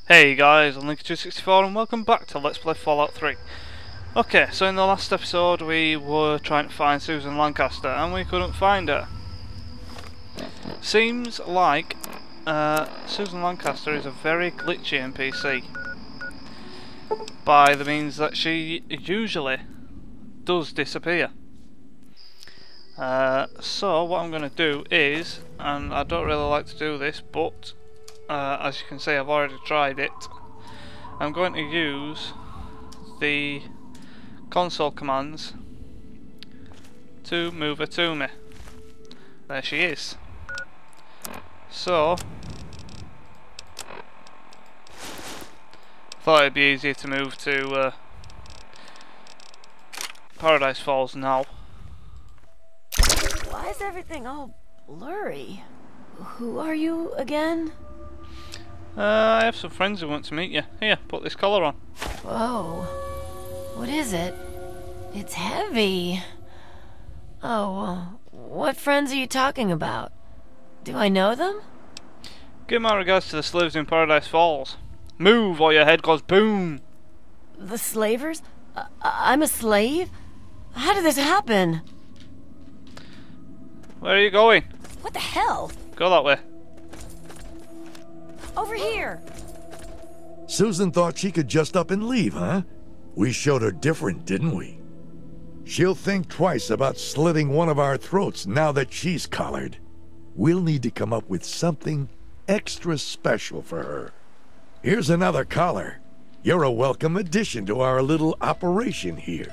Hey guys, I'm Link264 and welcome back to Let's Play Fallout 3. Okay, so in the last episode we were trying to find Susan Lancaster and we couldn't find her. Seems like Susan Lancaster is a very glitchy NPC. By the means that she usually does disappear. So what I'm going to do is, and I don't really like to do this, but as you can see I've already tried it. I'm going to use the console commands to move her to me. There she is. So thought it'd be easier to move to Paradise Falls now. Why is everything all blurry? Who are you again? I have some friends who want to meet you. Here, put this collar on. Whoa. What is it? It's heavy. Oh, what friends are you talking about? Do I know them? Give my regards to the slaves in Paradise Falls. Move or your head goes boom! The slavers? I'm a slave? How did this happen? Where are you going? What the hell? Go that way. Over here! Susan thought she could just up and leave, huh? We showed her different, didn't we? She'll think twice about slitting one of our throats now that she's collared. We'll need to come up with something extra special for her. Here's another collar. You're a welcome addition to our little operation here.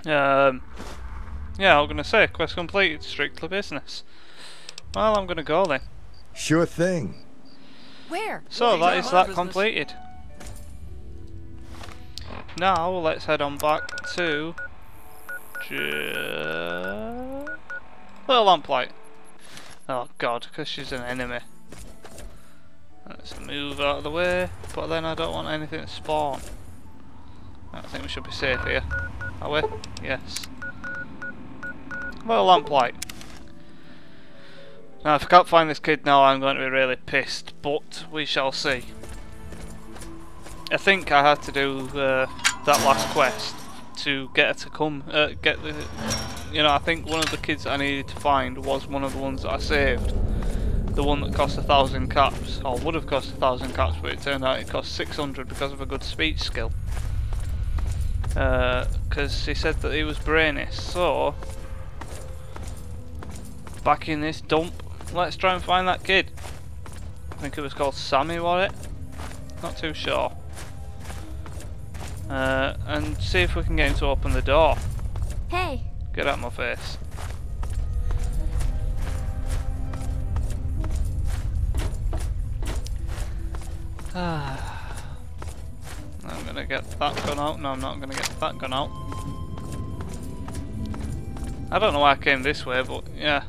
Yeah, I was gonna say, quest completed, strictly business. Well, I'm gonna go then. Sure thing. Where? So that is that completed. Now let's head on back to Little Lamplight. Oh god, because she's an enemy. Let's move out of the way, but then I don't want anything to spawn. I think we should be safe here. Are we? Yes. Little Lamplight. Now if I can't find this kid now I'm going to be really pissed, but we shall see. I think I had to do that last quest to get her to come, get the, I think one of the kids that I needed to find was one of the ones that I saved. The one that cost 1,000 caps, or would have cost 1,000 caps, but it turned out it cost 600 because of a good speech skill. Because he said that he was brainy, so back in this dump, let's try and find that kid. I think it was called Sammy, was it? Not too sure. And see if we can get him to open the door. Hey. Get out of my face. I'm gonna get that gun out. No, I'm not gonna get that gun out. I don't know why I came this way, but yeah.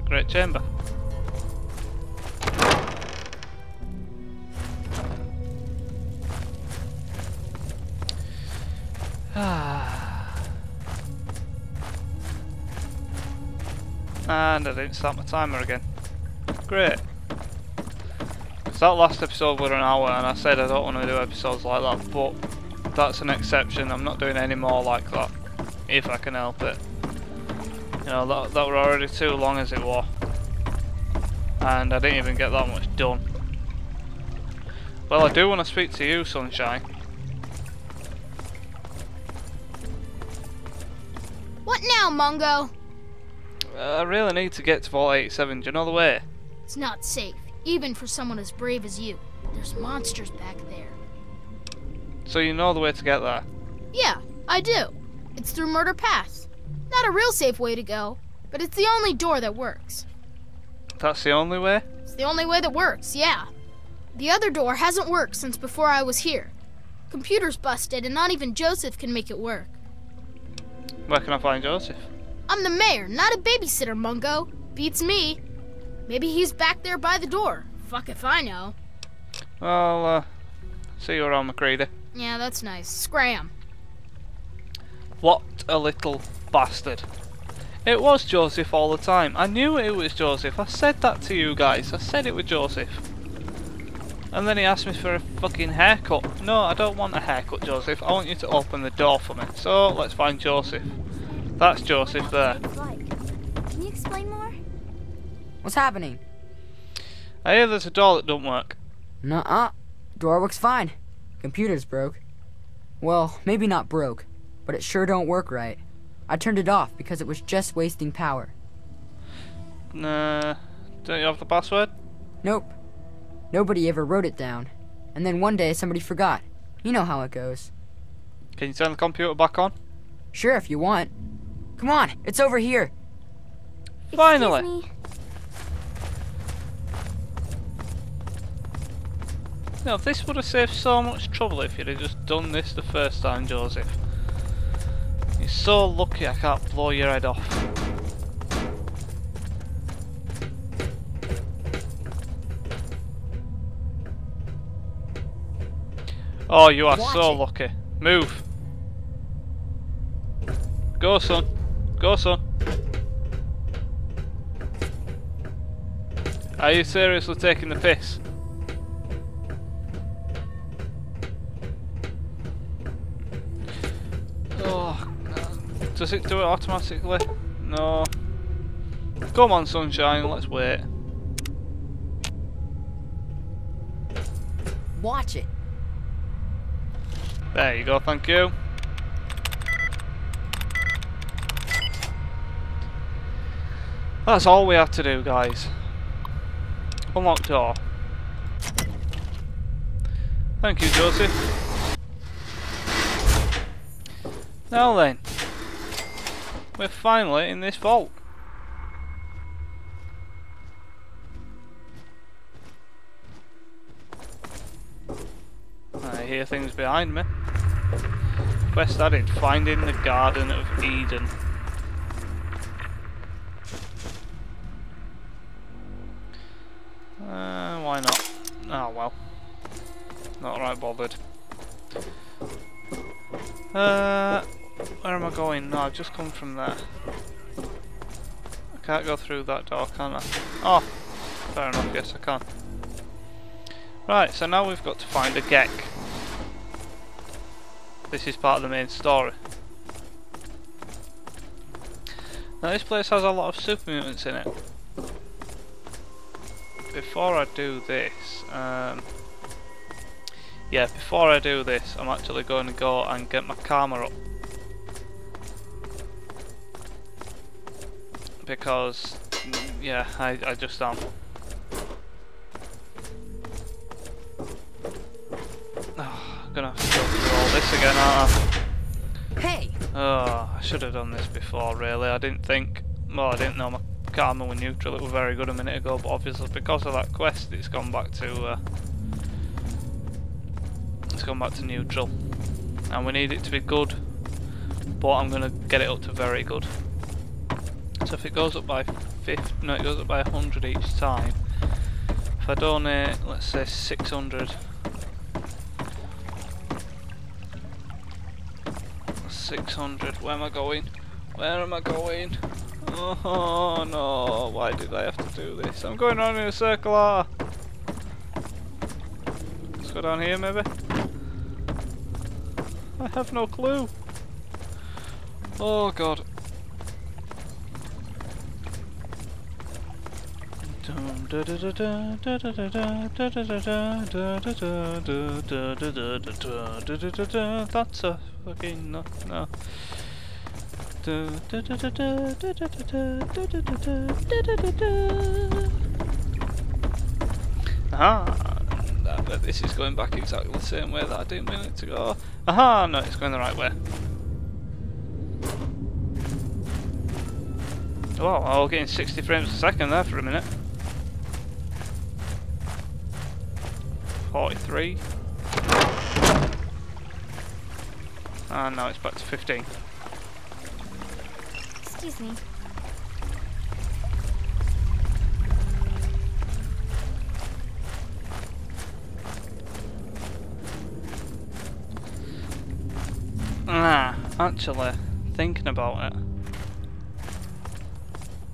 Great chamber. And I didn't start my timer again. Great. So that last episode was an hour and I said I don't want to do episodes like that, but that's an exception. I'm not doing any more like that, if I can help it. You know, that were already too long as it was. And I didn't even get that much done. Well, I do want to speak to you, Sunshine. What now, Mungo? I really need to get to Vault 87. Do you know the way? It's not safe, even for someone as brave as you. There's monsters back there. So you know the way to get there? Yeah, I do. It's through Murder Pass. Not a real safe way to go, but it's the only door that works. That's the only way? It's the only way that works, yeah. The other door hasn't worked since before I was here. Computer's busted and not even Joseph can make it work. Where can I find Joseph? I'm the mayor, not a babysitter, Mungo. Beats me. Maybe he's back there by the door. Fuck if I know. Well, see you around, McCready. Yeah, that's nice. Scram. What a little bastard. It was Joseph all the time. I knew it was Joseph. I said that to you guys. I said it was Joseph. And then he asked me for a fucking haircut. No, I don't want a haircut, Joseph. I want you to open the door for me. So, let's find Joseph. That's Joseph there. Can you explain more? What's happening? I hear there's a door that don't work. Nuh-uh. Door works fine. Computer's broke. Well, maybe not broke, but it sure don't work right. I turned it off because it was just wasting power. Nah, don't you have the password? Nope. Nobody ever wrote it down. And then one day somebody forgot. You know how it goes. Can you turn the computer back on? Sure, if you want. Come on, it's over here. Finally! Excuse me. No, this would have saved so much trouble if you'd have just done this the first time, Joseph. You're so lucky I can't blow your head off. Oh, you are so lucky. Move. Go, son. Go, son. Are you seriously taking the piss? Oh, does it do it automatically? No. Come on, sunshine, let's wait. Watch it. There you go, thank you. That's all we have to do, guys. Unlock door. Thank you, Joseph. Now then, we're finally in this vault. I hear things behind me. Quest added, finding the Garden of Eden. Why not? Oh well. Not right bothered. Where am I going? No, I've just come from there. I can't go through that door, can I? Oh, fair enough, yes I can. Right, so now we've got to find a G.O.A.T. This is part of the main story. Now this place has a lot of super mutants in it. Before I do this, before I do this, I'm actually going to go and get my karma up. Because, yeah, I just am. Oh, I'm gonna have to go through all this again, aren't I? Hey! Oh, I should have done this before, really. I didn't think, well, I didn't know my karma were neutral. It was very good a minute ago, but obviously because of that quest, it's gone back to neutral. And we need it to be good, but I'm gonna get it up to very good. So if it goes up by it goes up by 100 each time. If I donate, let's say 600. 600. Where am I going? Where am I going? Oh no, why did I have to do this? I'm going around in a circle. Let's go down here maybe. I have no clue. Oh god. That's a fucking no. Aha! I bet this is going back exactly the same way that I didn't mean it to go. Aha! No, it's going the right way. Oh, I was getting 60 frames a second there for a minute. 43. And now it's back to 15. Excuse me. Actually, thinking about it.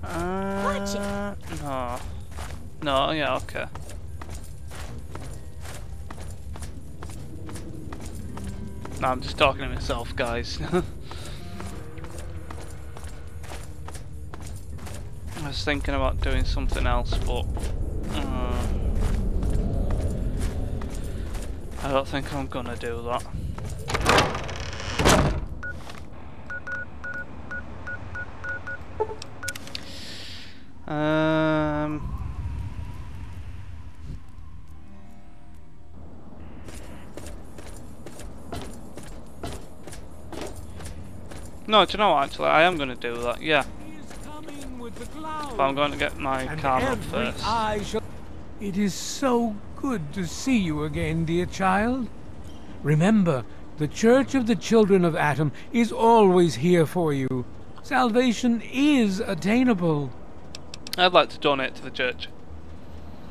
Watch it. No. No, yeah, okay. No, I'm just talking to myself, guys. I was thinking about doing something else, but I don't think I'm gonna do that. No, do you know what, actually, I am gonna do that, yeah. But I'm going to get my camera up first. It is so good to see you again, dear child. Remember, the Church of the Children of Atom is always here for you. Salvation is attainable. I'd like to donate to the church.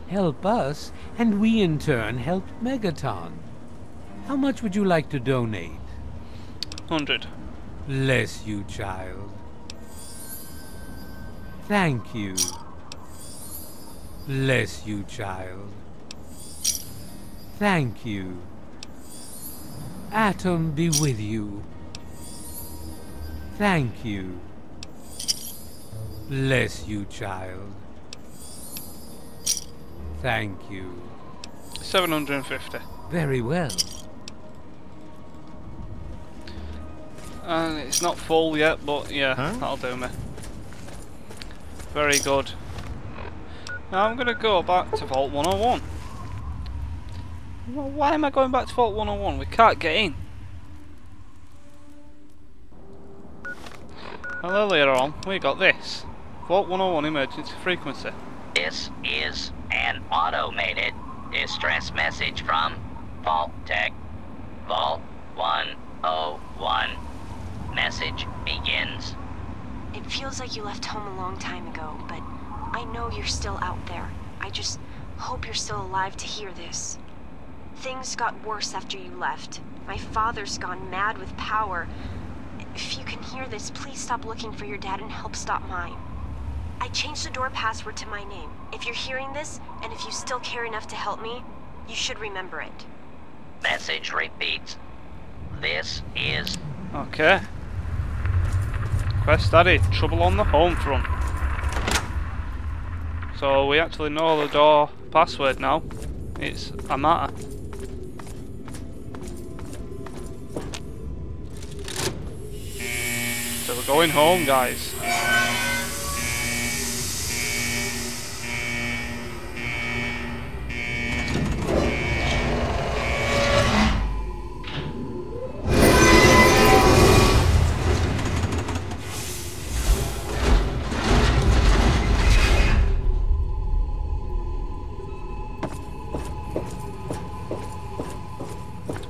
Help us, and we in turn help Megaton. How much would you like to donate? 100. Bless you, child. Thank you. Bless you, child. Thank you. Atom be with you. Thank you. Bless you, child. Thank you. 750. Very well. And it's not full yet, but yeah, that'll do me. Very good. Now I'm gonna go back to Vault 101. Well, why am I going back to Vault 101? We can't get in. Well, earlier on, we got this. Vault 101 emergency frequency. This is an automated distress message from Vault Tech. Vault 101. Message begins. It feels like you left home a long time ago, but I know you're still out there. I just hope you're still alive to hear this. Things got worse after you left. My father's gone mad with power. If you can hear this, please stop looking for your dad and help stop mine. I changed the door password to my name. If you're hearing this, and if you still care enough to help me, you should remember it. Message repeats. This is... Okay. Quest added. Trouble on the home front. So we actually know the door password now. It's a matter. So we're going home, guys.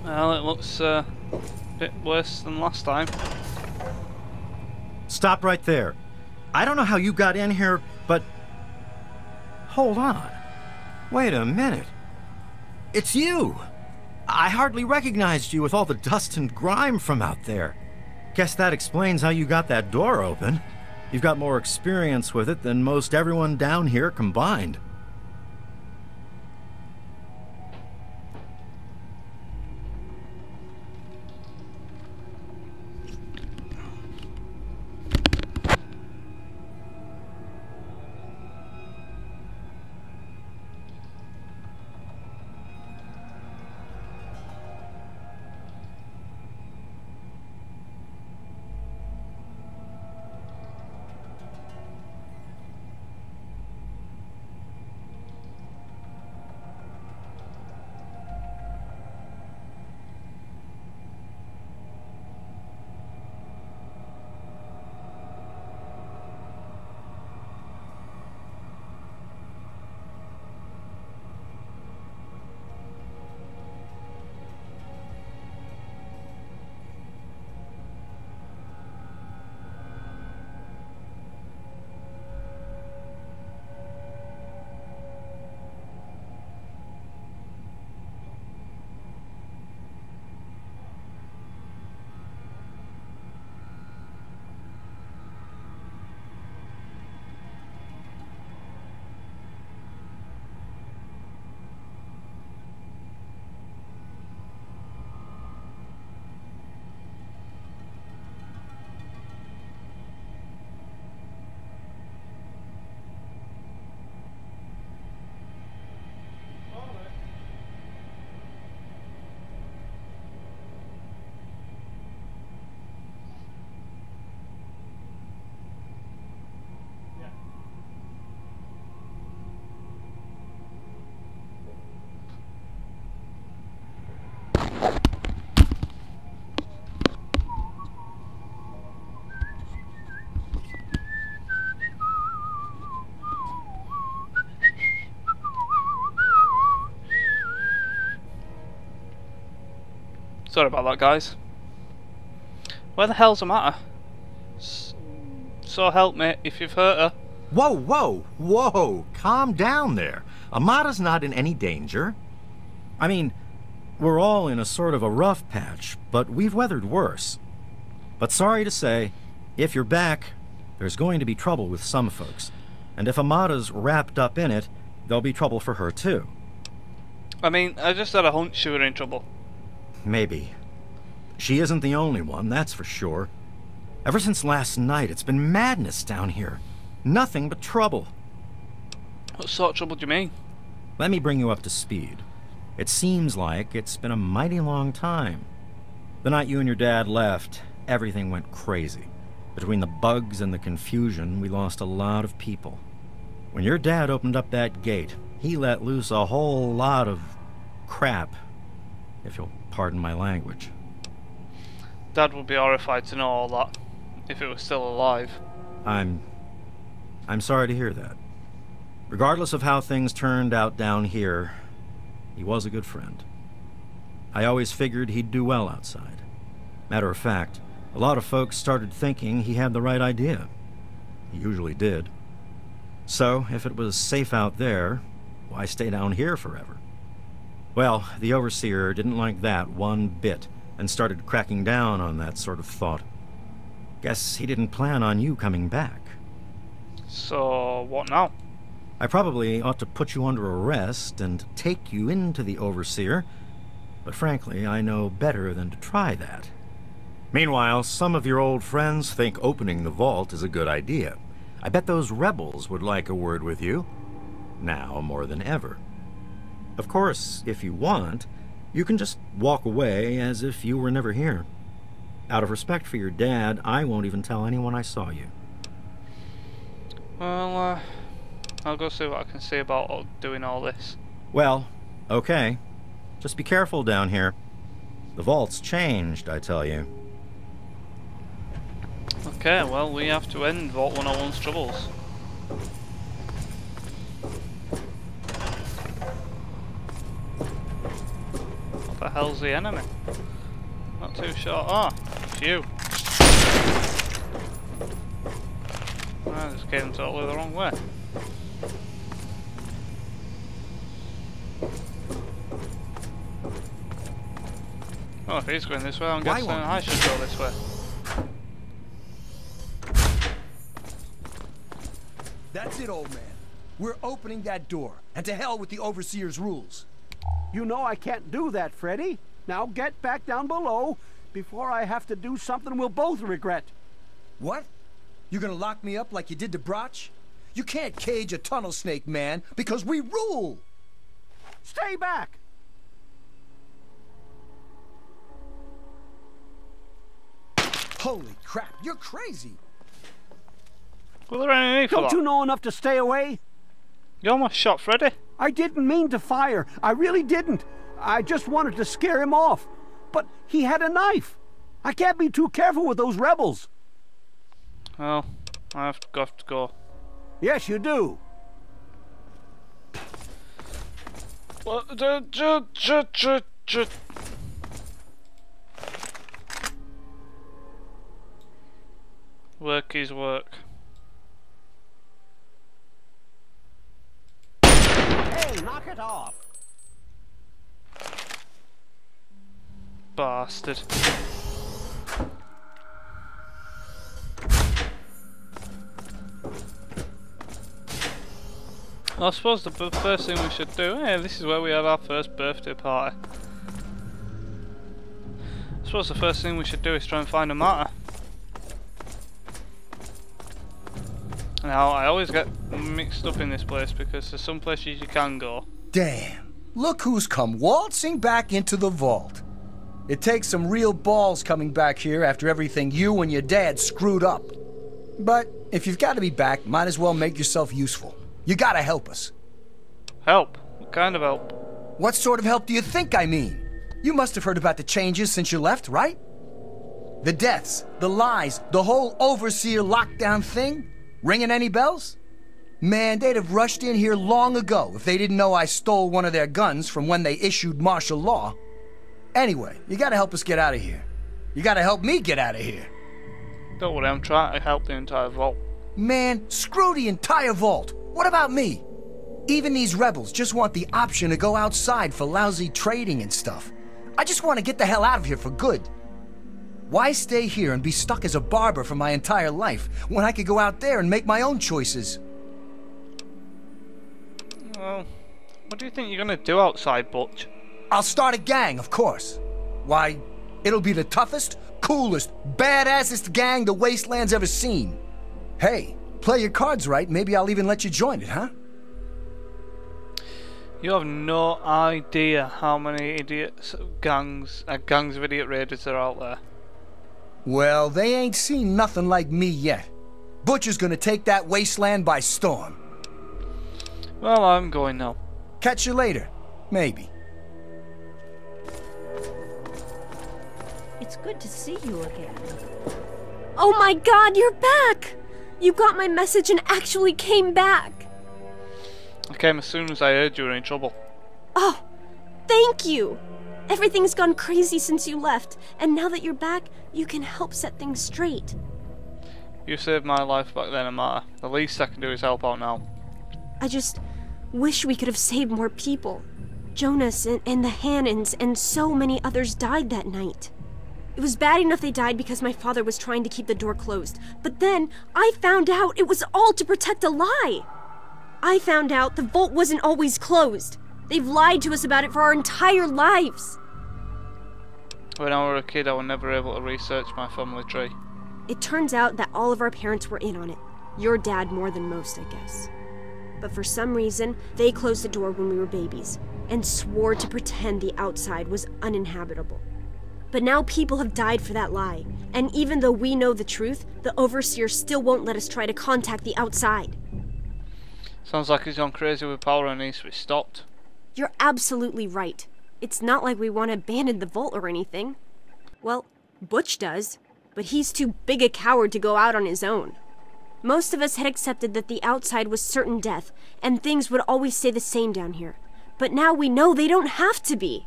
Well, it looks a bit worse than last time. Stop right there. I don't know how you got in here, but... Hold on. Wait a minute. It's you! I hardly recognized you with all the dust and grime from out there. Guess that explains how you got that door open. You've got more experience with it than most everyone down here combined. Sorry about that, guys. Where the hell's Amata? So help me if you've hurt her. Whoa, whoa, whoa! Calm down there. Amata's not in any danger. I mean, we're all in a sort of a rough patch, but we've weathered worse. But sorry to say, if you're back, there's going to be trouble with some folks. And if Amata's wrapped up in it, there'll be trouble for her too. I mean, I just had a hunch she were in trouble. Maybe. She isn't the only one, that's for sure. Ever since last night, it's been madness down here. Nothing but trouble. What sort of trouble do you mean? Let me bring you up to speed. It seems like it's been a mighty long time. The night you and your dad left, everything went crazy. Between the bugs and the confusion, we lost a lot of people. When your dad opened up that gate, he let loose a whole lot of crap, if you'll pardon my language. Dad would be horrified to know all that, if it was still alive. I'm sorry to hear that. Regardless of how things turned out down here, he was a good friend. I always figured he'd do well outside. Matter of fact, a lot of folks started thinking he had the right idea. He usually did. So, if it was safe out there, why stay down here forever? Well, the Overseer didn't like that one bit, and started cracking down on that sort of thought. Guess he didn't plan on you coming back. So, what now? I probably ought to put you under arrest and take you into the Overseer, but frankly, I know better than to try that. Meanwhile, some of your old friends think opening the vault is a good idea. I bet those rebels would like a word with you, now more than ever. Of course, if you want, you can just walk away as if you were never here. Out of respect for your dad, I won't even tell anyone I saw you. Well, I'll go see what I can see about doing all this. Well, okay. Just be careful down here. The vault's changed, I tell you. Okay, well, we have to end Vault 101's troubles. What the hell's the enemy? Not too sure. Ah, phew. I just came totally the wrong way. Oh, if he's going this way, I'm guessing I should go this way. That's it, old man. We're opening that door, and to hell with the Overseer's rules. You know I can't do that, Freddy. Now get back down below before I have to do something we'll both regret. What? You're gonna lock me up like you did to Broch? You can't cage a tunnel snake, man, because we rule! Stay back! Holy crap, you're crazy! Well, there ain't any need for Don't that. you know enough to stay away? You almost shot Freddy. I didn't mean to fire. I really didn't. I just wanted to scare him off. But he had a knife. I can't be too careful with those rebels. Well, I have to go. Yes, you do. Work is work. Hey, knock it off. Bastard. I suppose the first thing we should do, this is where we had our first birthday party. I suppose the first thing we should do is try and find Amata. Now, I always get mixed up in this place because there's some places you can go. Damn, look who's come waltzing back into the vault. It takes some real balls coming back here after everything you and your dad screwed up. But if you've got to be back, might as well make yourself useful. You gotta help us. Help? What kind of help? What sort of help do you think I mean? You must have heard about the changes since you left, right? The deaths, the lies, the whole Overseer lockdown thing? Ringing any bells? Man, they'd have rushed in here long ago if they didn't know I stole one of their guns from when they issued martial law. Anyway, you gotta help us get out of here. You gotta help me get out of here. Don't worry, I'm trying to help the entire vault. Man, screw the entire vault. What about me? Even these rebels just want the option to go outside for lousy trading and stuff. I just want to get the hell out of here for good. Why stay here and be stuck as a barber for my entire life when I could go out there and make my own choices? Well, what do you think you're gonna do outside, Butch? I'll start a gang, of course. Why, it'll be the toughest, coolest, badassest gang the Wasteland's ever seen. Hey, play your cards right, maybe I'll even let you join it, huh? You have no idea how many gangs of idiot raiders are out there. Well, they ain't seen nothing like me yet. Butcher's gonna take that wasteland by storm. Well, I'm going now. Catch you later. Maybe. It's good to see you again. Oh my God, you're back! You got my message and actually came back. I came as soon as I heard you were in trouble. Oh, thank you! Everything's gone crazy since you left, and now that you're back, you can help set things straight. You saved my life back then, Amata. The least I can do is help out now. I just wish we could have saved more people. Jonas and the Hannons and so many others died that night. It was bad enough they died because my father was trying to keep the door closed, but then I found out it was all to protect a lie. I found out the vault wasn't always closed. They've lied to us about it for our entire lives. When I was a kid, I was never able to research my family tree. It turns out that all of our parents were in on it. Your dad more than most, I guess. But for some reason, they closed the door when we were babies and swore to pretend the outside was uninhabitable. But now people have died for that lie, and even though we know the truth, the Overseer still won't let us try to contact the outside. Sounds like he's gone crazy with power and needs to be stopped. You're absolutely right. It's not like we want to abandon the vault or anything. Well, Butch does, but he's too big a coward to go out on his own. Most of us had accepted that the outside was certain death, and things would always stay the same down here. But now we know they don't have to be.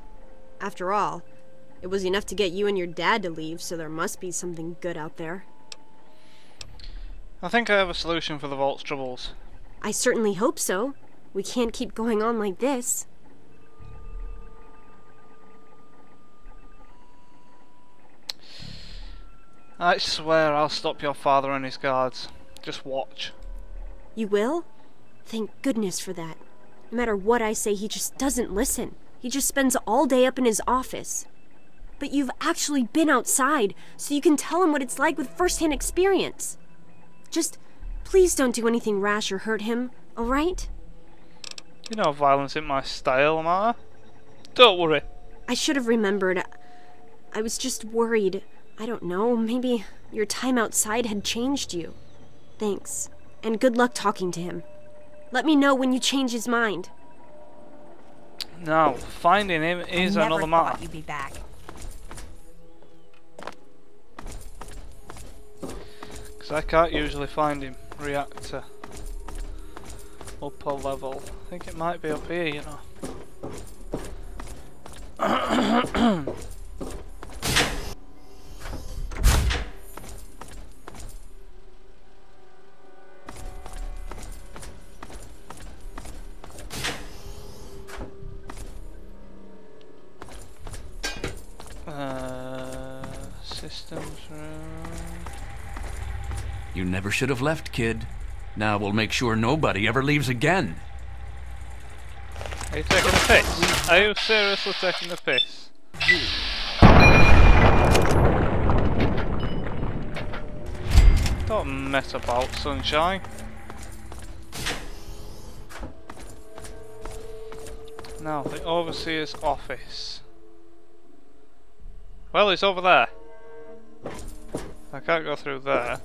After all, it was enough to get you and your dad to leave, so there must be something good out there. I think I have a solution for the vault's troubles. I certainly hope so. We can't keep going on like this. I swear I'll stop your father and his guards. Just watch. You will? Thank goodness for that. No matter what I say, he just doesn't listen. He just spends all day up in his office. But you've actually been outside, so you can tell him what it's like with first-hand experience. Just please don't do anything rash or hurt him, alright? You know violence isn't my style, Amata. Don't worry. I should have remembered. I was just worried. I don't know, maybe your time outside had changed you. Thanks, and good luck talking to him. Let me know when you change his mind. Now, finding him is another matter. I never thought you'd be back. Because I can't usually find him. Reactor. Upper level. I think it might be up here, you know. Systems room. You never should have left, kid. Now we'll make sure nobody ever leaves again. Are you taking a piss? Are you seriously taking a piss? Don't mess about, sunshine. Now, the Overseer's office. Well, it's over there. I can't go through there.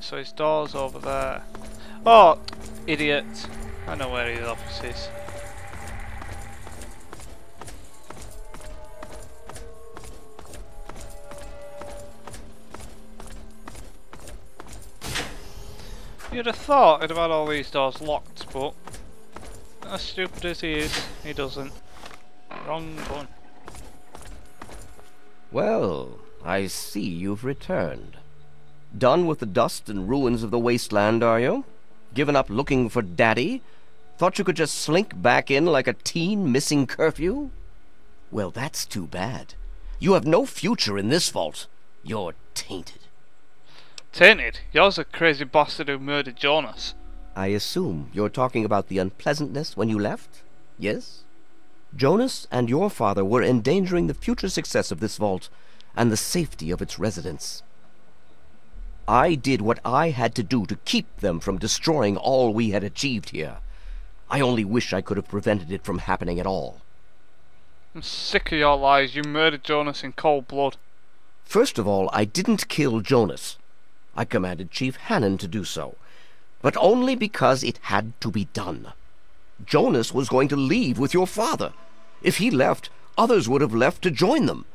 So his door's over there. Oh, idiot. I know where his office is. You'd have thought I'd have had all these doors locked, but as stupid as he is, he doesn't. Wrong one. Well, I see you've returned. Done with the dust and ruins of the wasteland, are you? Given up looking for Daddy? Thought you could just slink back in like a teen missing curfew? Well, that's too bad. You have no future in this vault. You're tainted. Tainted? You're the crazy bastard who murdered Jonas. I assume you're talking about the unpleasantness when you left? Yes? Jonas and your father were endangering the future success of this vault and the safety of its residents. I did what I had to do to keep them from destroying all we had achieved here. I only wish I could have prevented it from happening at all. I'm sick of your lies. You murdered Jonas in cold blood. First of all, I didn't kill Jonas. I commanded Chief Hannon to do so, but only because it had to be done. Jonas was going to leave with your father. If he left, others would have left to join them,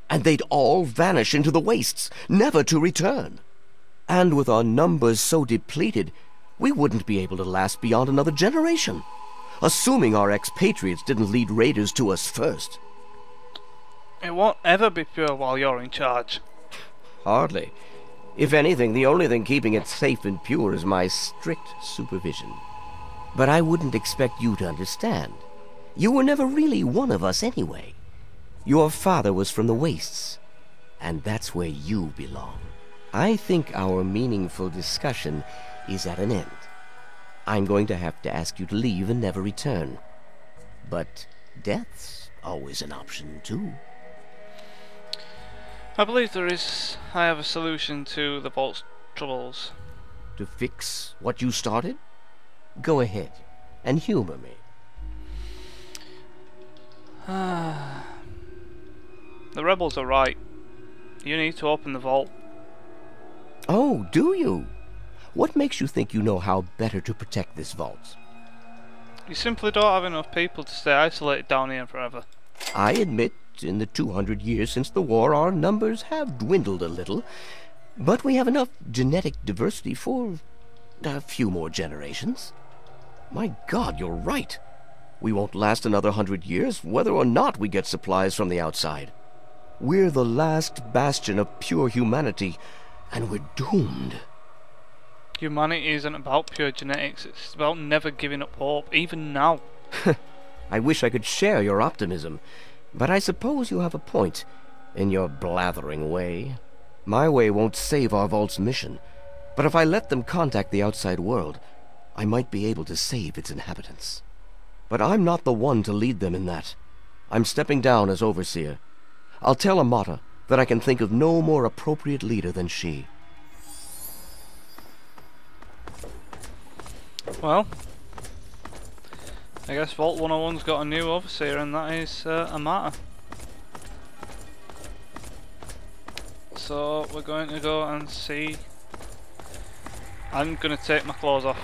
and they'd all vanish into the wastes, never to return. And with our numbers so depleted, we wouldn't be able to last beyond another generation, assuming our expatriates didn't lead raiders to us first. It won't ever be pure while you're in charge. Hardly. If anything, the only thing keeping it safe and pure is my strict supervision. But I wouldn't expect you to understand. You were never really one of us anyway. Your father was from the wastes, and that's where you belong. I think our meaningful discussion is at an end. I'm going to have to ask you to leave and never return. But death's always an option, too. I believe there is. I have a solution to the vault's troubles. To fix what you started? Go ahead and humor me. The rebels are right. You need to open the vault. Oh, do you? What makes you think you know how better to protect this vault? You simply don't have enough people to stay isolated down here forever. I admit, in the 200 years since the war, our numbers have dwindled a little, but we have enough genetic diversity for a few more generations. My God, you're right. We won't last another 100 years, whether or not we get supplies from the outside. We're the last bastion of pure humanity, and we're doomed. Humanity isn't about pure genetics, it's about never giving up hope, even now. I wish I could share your optimism, but I suppose you have a point, in your blathering way. My way won't save our vault's mission, but if I let them contact the outside world, I might be able to save its inhabitants. But I'm not the one to lead them in that. I'm stepping down as overseer. I'll tell Amata that I can think of no more appropriate leader than she. Well, I guess Vault 101's got a new overseer, and that is Amata. So we're going to go and see. I'm going to take my clothes off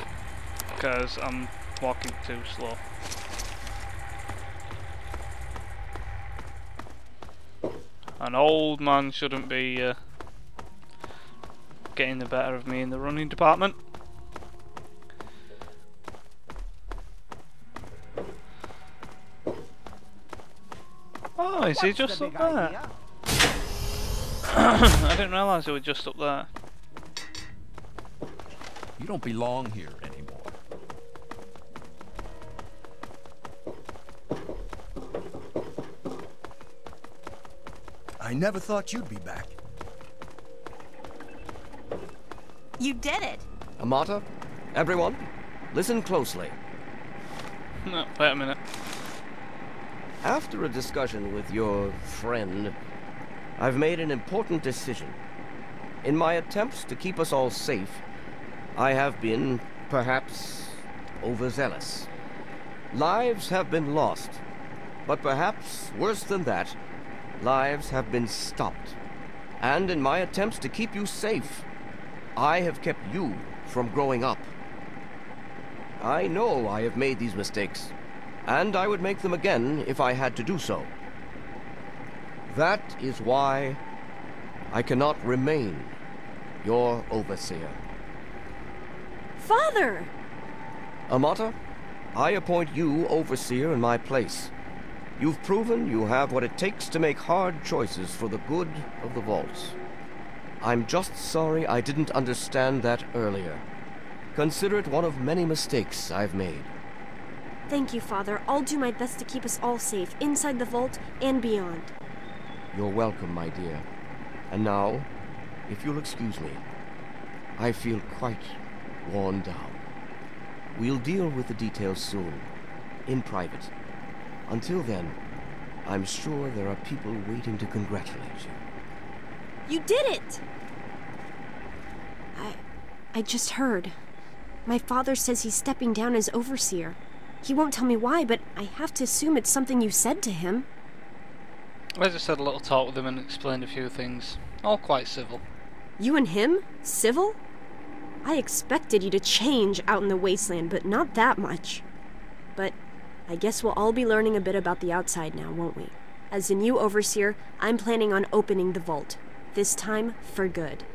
because I'm walking too slow. An old man shouldn't be getting the better of me in the running department. Oh, is he just up there? I didn't realise he was just up there. You don't belong here anymore. I never thought you'd be back. You did it. Amata, everyone, listen closely. No, wait a minute. After a discussion with your friend, I've made an important decision. In my attempts to keep us all safe, I have been, perhaps, overzealous. Lives have been lost, but perhaps worse than that, lives have been stopped. And in my attempts to keep you safe, I have kept you from growing up. I know I have made these mistakes, and I would make them again if I had to do so. That is why I cannot remain your overseer. Father! Amata, I appoint you overseer in my place. You've proven you have what it takes to make hard choices for the good of the vaults. I'm just sorry I didn't understand that earlier. Consider it one of many mistakes I've made. Thank you, Father. I'll do my best to keep us all safe, inside the vault and beyond. You're welcome, my dear. And now, if you'll excuse me, I feel quite worn down. We'll deal with the details soon, in private. Until then, I'm sure there are people waiting to congratulate you. You did it! I just heard. My father says he's stepping down as overseer. He won't tell me why, but I have to assume it's something you said to him. I just had a little talk with him and explained a few things. All quite civil. You and him? Civil? I expected you to change out in the wasteland, but not that much. But I guess we'll all be learning a bit about the outside now, won't we? As the new overseer, I'm planning on opening the vault. This time, for good.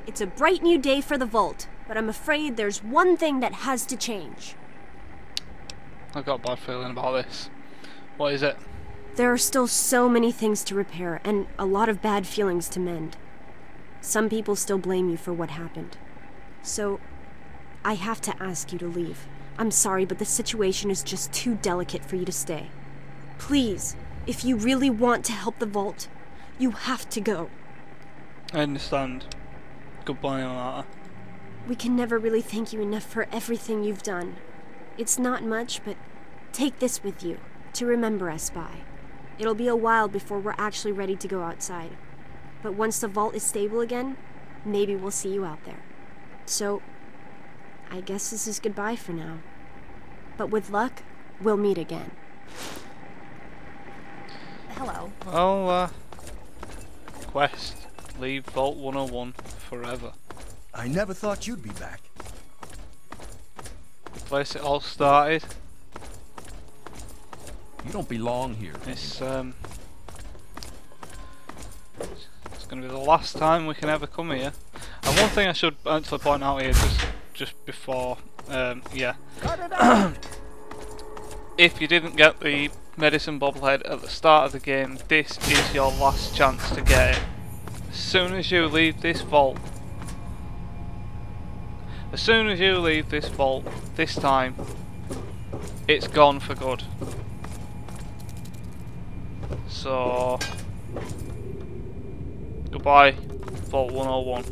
It's a bright new day for the vault, but I'm afraid there's one thing that has to change. I've got a bad feeling about this. What is it? There are still so many things to repair, and a lot of bad feelings to mend. Some people still blame you for what happened. So, I have to ask you to leave. I'm sorry, but the situation is just too delicate for you to stay. Please, if you really want to help the vault, you have to go. I understand. Goodbye, Alana. We can never really thank you enough for everything you've done. It's not much, but take this with you, to remember us by. It'll be a while before we're actually ready to go outside. But once the vault is stable again, maybe we'll see you out there. So, I guess this is goodbye for now. But with luck, we'll meet again. Hello. Oh, quest. Leave Vault 101 forever. I never thought you'd be back. The place it all started. You don't belong here. It's gonna be the last time we can ever come here. And one thing I should actually point out here, just before, yeah. If you didn't get the medicine bobblehead at the start of the game, this is your last chance to get it. As soon as you leave this vault, this time, it's gone for good. So, goodbye, Vault 101.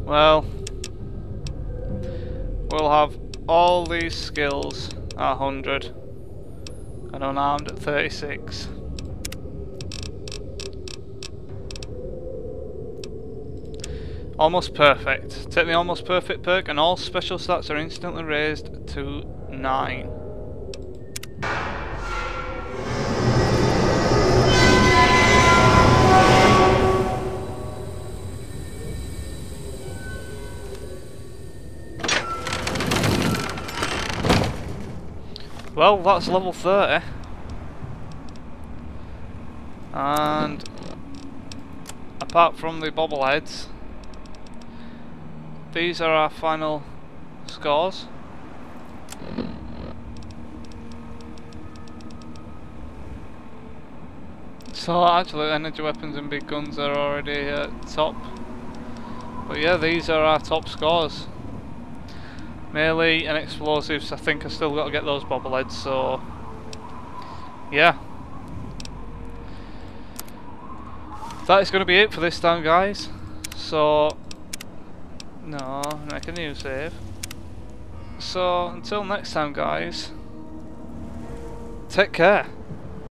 Well, we'll have all these skills at 100 and unarmed at 36. Almost perfect. Take the almost perfect perk and all special stats are instantly raised to 9. Well, that's level 30. And apart from the bobbleheads, these are our final scores. So actually energy weapons and big guns are already at top. But yeah, these are our top scores. Melee and explosives, I think I still got to get those bobbleheads, so yeah. That is going to be it for this time, guys. So, no, make a new save. So, until next time, guys, take care.